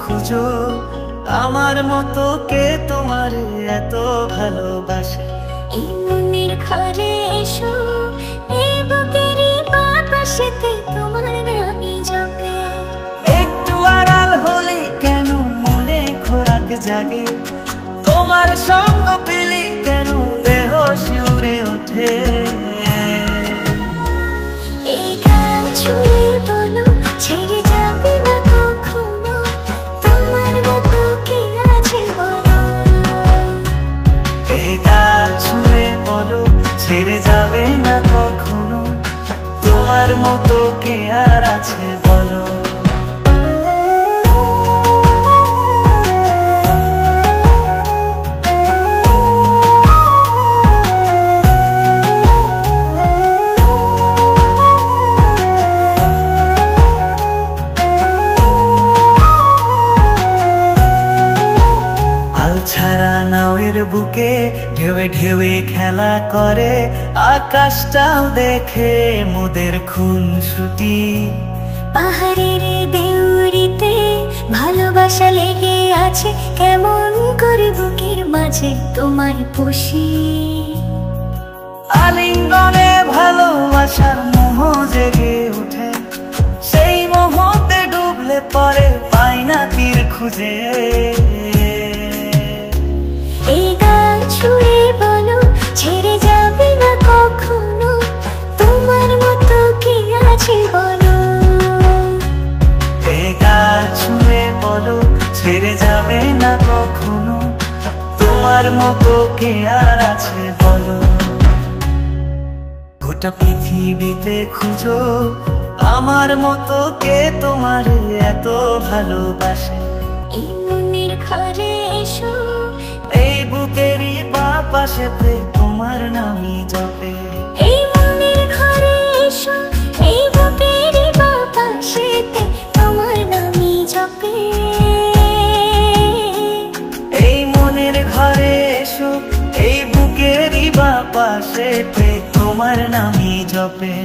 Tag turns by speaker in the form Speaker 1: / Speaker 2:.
Speaker 1: খুঁজো আমার মতো কে তোমার এত ভালোবাসে।
Speaker 2: এই মনের ঘরে এসো, এই বুকেরই বাতাসেতে তোমার নামই জপে।
Speaker 1: একটু আড়াল হলে কেন মনে খোরাক জাগে, তোমার সঙ্গ পেলে কেন দেহ শিউরে ওঠে।
Speaker 2: এই গান ছুঁয়ে বলো ছেড়ে যাবে না কখনো, তোমার মতো কে আছে বলো।
Speaker 1: এই গান ছুঁয়ে বলো ছেড়ে যাবে না কখনো, তোমার মতো কে আর আছে বলো। ছাড়া নাওয়ের বুকে ঢেউে ঢেউে খেলা করে, আকাশটাও দেখে মোদের খুনসুটি।
Speaker 2: পাহাড়ের দেউরিতে ভালোবাসা লেগে আছে, কেমন করে বুকের মাঝে তোমায় পুষি।
Speaker 1: আলিঙ্গনে ভালোবাসার মোহ জেগে ওঠে, সেই মোহতে ডুবলে পরে পাই না তীর খুঁজে।
Speaker 2: এই গান ছুঁয়ে বলো ছেড়ে যাবে না কখনো, তোমার মতো কে আছে বলো।
Speaker 1: এই গান ছুঁয়ে বলো ছেড়ে যাবে না কখনো, তোমার মতো কে আর আছে বলো। গোটা পৃথিবীতে খুঁজো আমার মতো কে তোমার এত ভালোবাসে।
Speaker 2: এই মনের ঘরে এসো,
Speaker 1: এই বুকেরই বাপাশেতে তোমার নামই জপে।
Speaker 2: এই মনের ঘরে এসো, এই বুকেরই বাতাসেতে তোমার নামই জপে।
Speaker 1: এই মনের ঘরে এসো, এই বুকেরই বাপাশেতে তোমার নামই জপে।